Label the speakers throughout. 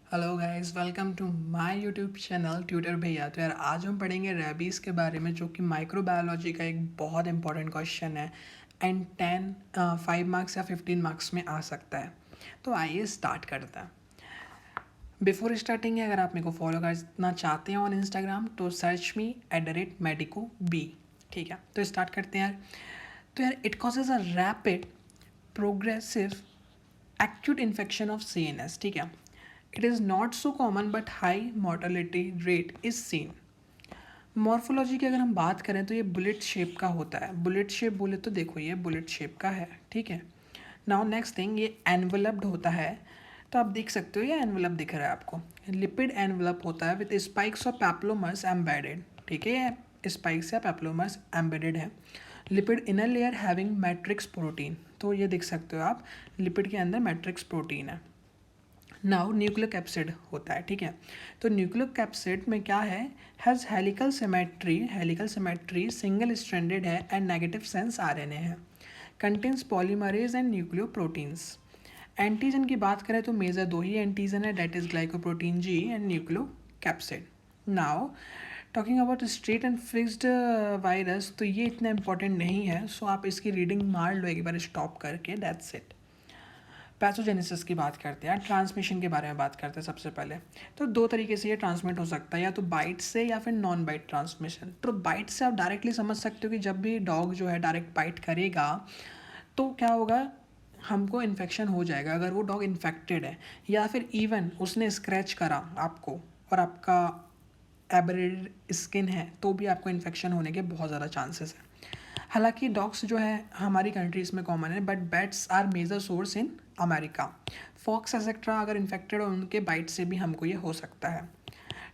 Speaker 1: Hello guys, welcome to my YouTube channel tutor भैया। तो यार आज हम पढ़ेंगे रेबीज़ के बारे में, जो कि माइक्रोबायोलॉजी का एक बहुत इंपॉर्टेंट क्वेश्चन है एंड 5 मार्क्स या 15 मार्क्स में आ सकता है। तो आइए स्टार्ट करते हैं। बिफोर स्टार्टिंग, अगर आप मेरे को फॉलो करना चाहते हैं ऑन इंस्टाग्राम तो सर्च मी @medico_b। ठीक है, तो स्टार्ट करते हैं यार। तो यार it causes a rapid progressive acute infection of CNS. ठीक है, it is not so common but high mortality rate is seen. Morphology की अगर हम बात करें तो ये बुलेट शेप का होता है। बुलेट शेप बोले तो देखो ये बुलेट शेप का है। ठीक है, नाउ नेक्स्ट थिंग, ये एनवलप्ड होता है। तो आप देख सकते हो ये एनवलप दिख रहा है आपको, लिपिड एनवलप होता है विद स्पाइक्स और पैप्लोमर्स एम्बेडेड। ठीक है, ये स्पाइक्स या पैप्लोमर्स एम्बेडेड है। Lipid inner layer having matrix protein, तो ये देख सकते हो आप, लिपिड के अंदर मैट्रिक्स प्रोटीन है। नाउ न्यूक्लियोकैप्सिड होता है। ठीक है, तो न्यूक्लियोकैप्सिड में क्या है, has helical symmetry single stranded है एंड नेगेटिव सेंस आरएनए है। Contains polymerase and nucleoproteins. Antigen की बात करें तो मेजर दो ही एंटीजन है, that is glycoprotein G and nucleocapsid. Now talking about straight and fixed virus, तो ये इतना इंपॉर्टेंट नहीं है, सो आप इसकी रीडिंग मार लो एक बार स्टॉप करके, दैट्स इट। पैथोजेनेसिस की बात करते हैं, ट्रांसमिशन के बारे में बात करते हैं सबसे पहले। तो दो तरीके से ये ट्रांसमिट हो सकता है, या तो बाइट से या फिर नॉन बाइट ट्रांसमिशन। तो बाइट से आप डायरेक्टली समझ सकते हो कि जब भी डॉग जो है डायरेक्ट बाइट करेगा तो क्या होगा, हमको इन्फेक्शन हो जाएगा अगर वो डॉग इन्फेक्टेड है, या फिर इवन उसने स्क्रैच करा आपको और आपका एब्रेडेड स्किन है तो भी आपको इन्फेक्शन होने के बहुत ज़्यादा चांसेस हैं। हालांकि डॉग्स जो है हमारी कंट्रीज़ में कॉमन है, but bats are major source in America. Fox etcetera अगर इन्फेक्टेड हो उनके बाइट से भी हमको ये हो सकता है।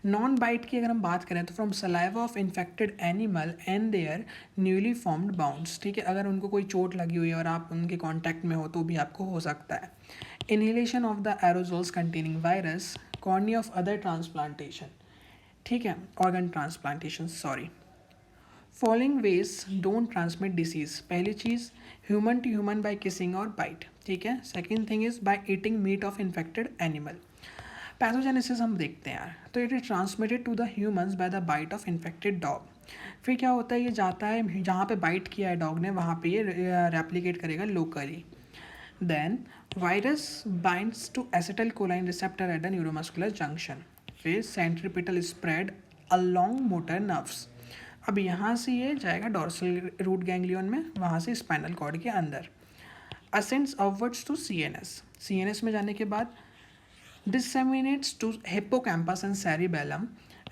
Speaker 1: नॉन बाइट की अगर हम बात करें तो from saliva of infected animal and their newly formed wounds. ठीक है, अगर उनको कोई चोट लगी हुई है और आप उनके कॉन्टैक्ट में हो तो भी आपको हो सकता है। Inhalation of the aerosols containing virus, cornea of other transplantation. ठीक है, organ transplantation, sorry. Following ways don't transmit disease. पहली चीज़, human to human by kissing और बाइट। ठीक है, second thing is by eating meat of infected animal. Pathogenesis हम देखते हैं यार, तो it is transmitted to the humans by the bite of infected dog. फिर क्या होता है, ये जाता है जहाँ पे बाइट किया है डॉग ने, वहाँ पे ये रेप्लिकेट करेगा locally. Then virus binds to acetylcholine receptor at the neuromuscular junction. फिर centripetal spread along motor nerves. अब यहाँ से ये जाएगा डॉर्सल रूट गैंग्लियन में, वहाँ से स्पाइनल कॉर्ड के अंदर। Ascends upwards to CNS. CNS में जाने के बाद disseminates to hippocampus and cerebellum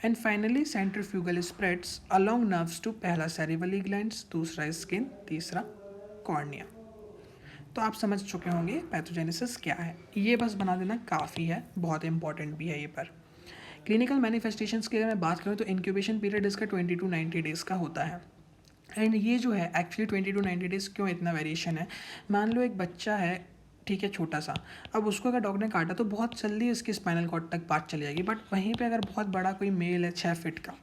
Speaker 1: and finally centrifugal spreads along nerves to, पहला सेरिबली ग्लैंड्स, दूसरा स्किन, तीसरा कॉर्निया। तो आप समझ चुके होंगे पैथोजेनेसिस क्या है, ये बस बना देना काफ़ी है, बहुत इंपॉर्टेंट भी है ये पर। क्लिनिकल मैनिफेस्टेशंस की अगर मैं बात करूँ तो इंक्यूबेशन पीरियड इसका 20 to 90 डेज़ का होता है। एंड ये जो है एक्चुअली 20 to 90 डेज़ क्यों इतना वेरिएशन है, मान लो एक बच्चा है, ठीक है, छोटा सा, अब उसको अगर डॉग ने काटा तो बहुत जल्दी इसकी स्पाइनल कॉर्ड तक बात चली जाएगी, बट वहीं पे अगर बहुत बड़ा कोई मेल है 6 फीट का,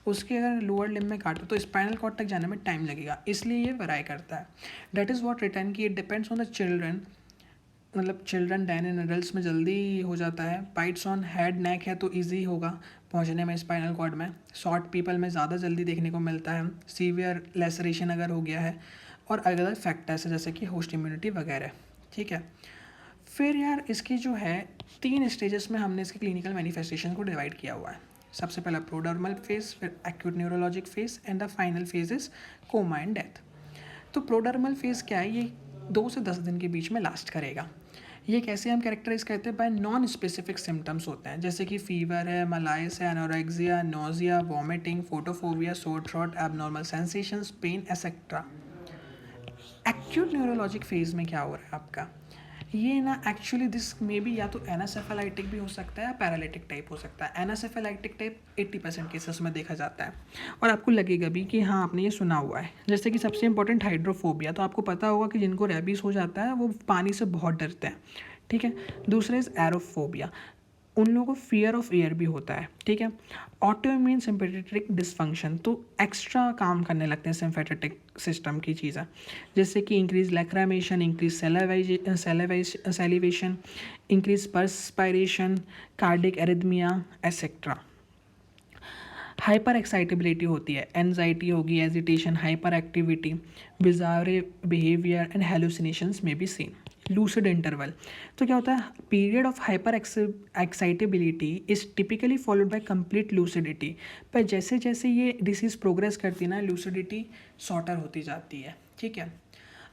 Speaker 1: उसके अगर लोअर लिम्ब में काटो तो स्पाइनल कॉर्ड तक जाने में टाइम लगेगा, इसलिए ये वराई करता है। डेट इज़ वॉट रिटर्न की it depends on the children, मतलब चिल्ड्रन डैन इन एडल्ट्स में जल्दी हो जाता है। बाइट्स ऑन हेड नेक है तो इजी होगा पहुंचने में स्पाइनल कॉर्ड में। शॉर्ट पीपल में ज़्यादा जल्दी देखने को मिलता है। सीवियर लेसरेशन अगर हो गया है, और अलग अलग फैक्टर्स है जैसे कि होस्ट इम्यूनिटी वगैरह। ठीक है, फिर यार इसकी जो है 3 स्टेजेस में हमने इसके क्लिनिकल मैनिफेस्टेशन को डिवाइड किया हुआ है। सबसे पहला प्रोडर्मल फेज, फिर acute neurologic phase and the final phase is coma and death. तो प्रोडर्मल फेज क्या है, ये 2 से 10 दिन के बीच में लास्ट करेगा। ये कैसे हम कैरेक्टराइज करते हैं, बाय नॉन स्पेसिफिक सिम्टम्स होते हैं, जैसे कि फीवर है, मलाइस है, anorexia, nausea, vomiting, photophobia, sore throat, abnormal sensations, pain etcetera. Acute neurologic phase में क्या हो रहा है आपका, ये ना एक्चुअली दिस मे बी या तो एनासेफेलाइटिक भी हो सकता है या पैरालिटिक टाइप हो सकता है। एनासेफेलाइटिक टाइप 80% केसेस में देखा जाता है, और आपको लगेगा भी कि हाँ आपने ये सुना हुआ है। जैसे कि सबसे इंपॉर्टेंट हाइड्रोफोबिया, तो आपको पता होगा कि जिनको रेबीज हो जाता है वो पानी से बहुत डरते हैं। ठीक है, दूसरा इज एरोफोबिया, उन लोगों को फियर ऑफ एयर भी होता है, ठीक है। ऑटो इम्यून सिम्पैथेटिक डिसफंक्शन, तो एक्स्ट्रा काम करने लगते हैं सिम्पैथेटिक सिस्टम की चीज़ें, जैसे कि increase lacrimation, increase salivation, increase perspiration, cardiac arrhythmia etcetera. Hyper excitability होती है, एनजाइटी होगी, agitation, hyper activity, bizarre behaviour and hallucinations में भी सेम। लूसिड इंटरवल, तो क्या होता है, period of hyper excitability is typically followed by complete lucidity, पर जैसे जैसे ये डिसीज़ प्रोग्रेस करती है ना, लूसिडिटी शॉर्टर होती जाती है, ठीक है।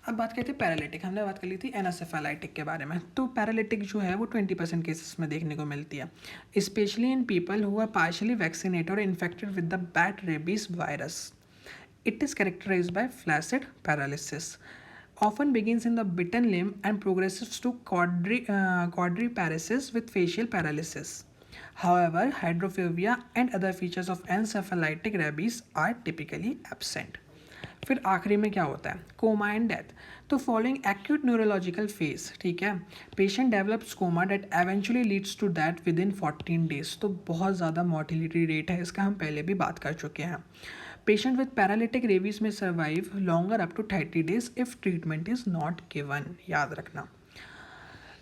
Speaker 1: अब बात करते हैं पैरालिटिक, हमने बात कर ली थी एनासेफेलाइटिक के बारे में। तो पैरालिटिक जो है वो 20% केसेस में देखने को मिलती है, specially in people who are partially vaccinated और infected with the bat rabies virus. It is characterised by flaccid paralysis, often begins in the bitten limb and progresses to quadriparesis with facial paralysis. However, hydrophobia and other features of encephalitic rabies are typically absent. फिर आखिरी में क्या होता है, coma and death. तो following acute neurological phase, ठीक है, patient develops coma that eventually leads to death within 14 days. तो बहुत ज़्यादा मोर्टिलिटी रेट है इसका, हम पहले भी बात कर चुके हैं। पेशेंट विद पैरालिटिक रेबीज में survive longer up to 30 days if treatment is not given, याद रखना।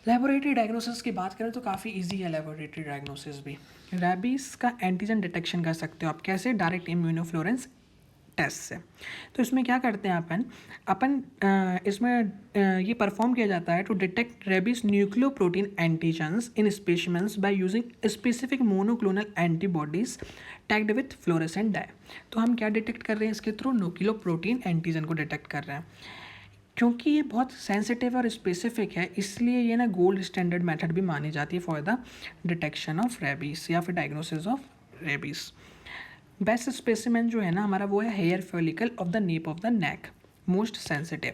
Speaker 1: लेबोरेटरी डायग्नोसिस की बात करें तो काफ़ी इजी है लेबोरेटरी डायग्नोसिस भी। रेबीज़ का एंटीजन डिटेक्शन कर सकते हो आप, कैसे, डायरेक्ट इम्यूनोफ्लोरेंस टेस्ट से। तो इसमें क्या करते हैं इसमें ये परफॉर्म किया जाता है to detect rabies nucleoprotein antigens in specimens by using specific monoclonal antibodies tagged with fluorescent dye. तो हम क्या डिटेक्ट कर रहे हैं इसके थ्रू, न्यूक्लियोप्रोटीन एंटीजन को डिटेक्ट कर रहे हैं। क्योंकि ये बहुत सेंसिटिव और स्पेसिफिक है, इसलिए ये ना गोल्ड स्टैंडर्ड मेथड भी मानी जाती है for the detection of rabies या फिर diagnosis of rabies. Best specimen जो है ना हमारा वो है hair follicle of the nape of the neck, most sensitive.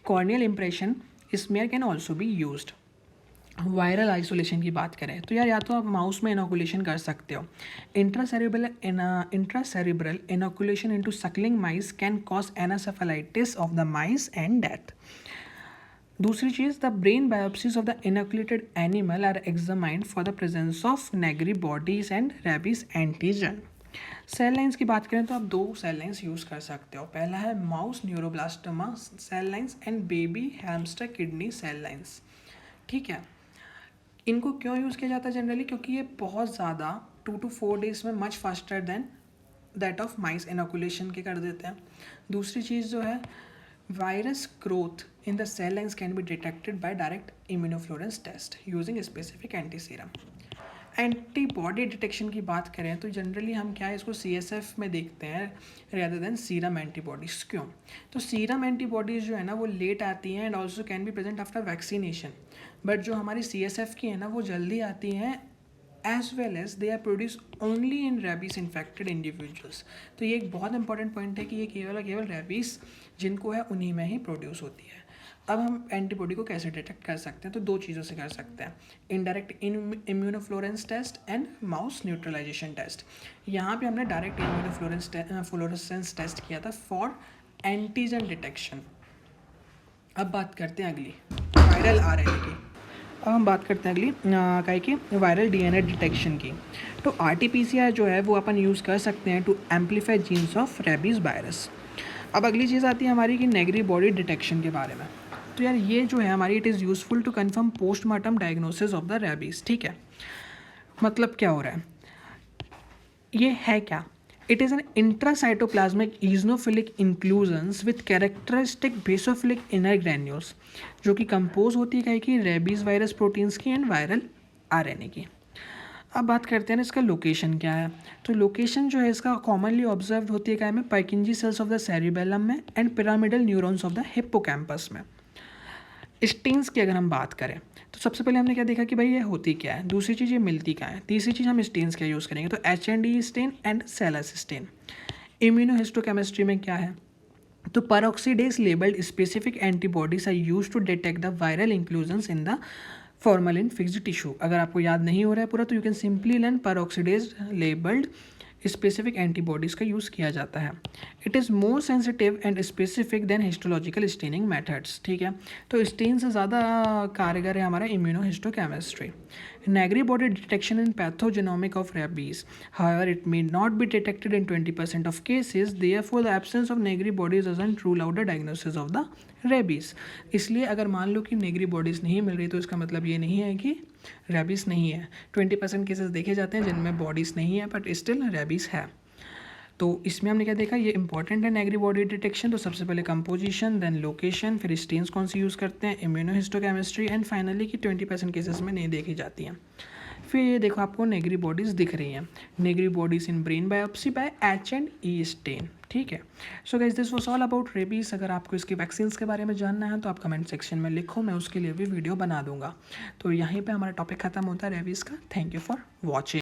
Speaker 1: Corneal impression smear can also be used. Viral isolation की बात करें तो यार, या तो आप माउस में इनोकुलेशन कर सकते हो। Intracerebral inoculation into suckling mice can cause encephalitis of the mice and death. दूसरी चीज़, the brain biopsies of the inoculated animal are examined for the presence of Negri bodies and rabies antigen. Cell lines की बात करें तो आप 2 cell lines use कर सकते हो। पहला है mouse neuroblastoma cell lines and baby hamster kidney cell lines, ठीक है। इनको क्यों यूज़ किया जाता है जनरली, क्योंकि ये बहुत ज़्यादा 2 to 4 डेज में much faster than that of mice inoculation के कर देते हैं। दूसरी चीज़ जो है, virus growth in the cell lines can be detected by direct immunofluorescence test using specific antiserum. Antibody detection की बात करें तो जनरली हम क्या है इसको CSF में देखते हैं रेदर देन सीरम एंटीबॉडीज़। क्यों, तो सीरम एंटीबॉडीज़ जो है ना वो लेट आती हैं and also can be present after vaccination, but जो हमारी CSF की है ना वो जल्दी आती हैं, as well as they are produce only in rabies infected individuals. तो ये एक बहुत इंपॉर्टेंट पॉइंट है कि ये केवल रेबीज जिनको है उन्हीं में ही प्रोड्यूस होती है। अब हम एंटीबॉडी को कैसे डिटेक्ट कर सकते हैं, तो 2 चीज़ों से कर सकते हैं, indirect immunofluorescence test and mouse neutralisation test. यहाँ पे हमने डायरेक्ट फ्लोरेसेंस टेस्ट किया था फॉर एंटीजन डिटेक्शन। अब बात करते हैं अगली वायरल RNA की। अब हम बात करते हैं अगली क्या की वायरल DNA डिटेक्शन की। तो RT-PCR जो है वो अपन यूज़ कर सकते हैं to amplify genes of rabies virus. अब अगली चीज़ आती है हमारी कि नेगरी बॉडी डिटेक्शन के बारे में। तो यार ये जो है हमारी, it is useful to confirm postmortem diagnosis of the rabies, ठीक है। मतलब क्या हो रहा है, ये है क्या, it is an intracytoplasmic eosinophilic inclusions with characteristic basophilic inner granules, जो कि कंपोज होती है कि रेबीज वायरस प्रोटीन्स की एंड वायरल RNA की। अब बात करते हैं ना इसका लोकेशन क्या है। तो लोकेशन जो है इसका कॉमनली ऑब्जर्व होती है क्या में, पैकिंजी सेल्स ऑफ द सेरिबेलम में and pyramidal neurons of the hippocampus में। स्टेन्स की अगर हम बात करें तो सबसे पहले हमने क्या देखा कि भाई ये होती क्या है, दूसरी चीज़ ये मिलती क्या है, तीसरी चीज़ हम स्टेन्स क्या यूज़ करेंगे, तो HND stain and Sellers stain. Immunohistochemistry में क्या है, तो peroxidase labeled specific antibodies are used to detect the viral inclusions in the formalin fixed tissue। अगर आपको याद नहीं हो रहा है पूरा तो you can simply learn peroxidase labeled specific antibodies का यूज़ किया जाता है। It is more sensitive and specific than histological staining methods, ठीक है। तो स्टेन से ज़्यादा कारगर है हमारा immunohistochemistry. Negri body detection and pathogenomic of rabies. However, it may not be detected in 20% of cases. Therefore, the absence of Negri bodies doesn't rule out the diagnosis of the rabies. इसलिए अगर मान लो कि Negri bodies नहीं मिल रही तो इसका मतलब ये नहीं है कि रेबीज़ नहीं है. 20% केसेस देखे जाते हैं जिनमें बॉडीज़ नहीं है बट स्टिल रेबीज़ है. तो इसमें हमने क्या देखा, ये इंपॉर्टेंट है नेगरी बॉडी डिटेक्शन. तो सबसे पहले कंपोजिशन, देन लोकेशन, फिर स्टेन्स कौन सी यूज़ करते हैं, इम्यूनोहिस्टोकेमिस्ट्री, एंड फाइनली कि 20% केसेस में नहीं देखी जाती हैं. फिर ये देखो आपको नेगरी बॉडीज़ दिख रही हैं. Negri bodies in brain biopsy by H&E stain. ठीक है. So guys this was all about rabies. अगर आपको इसकी वैक्सीन्स के बारे में जानना है तो आप कमेंट सेक्शन में लिखो, मैं उसके लिए भी वीडियो बना दूंगा. तो यहीं पे हमारा टॉपिक ख़त्म होता है रेबीज़ का. Thank you for watching.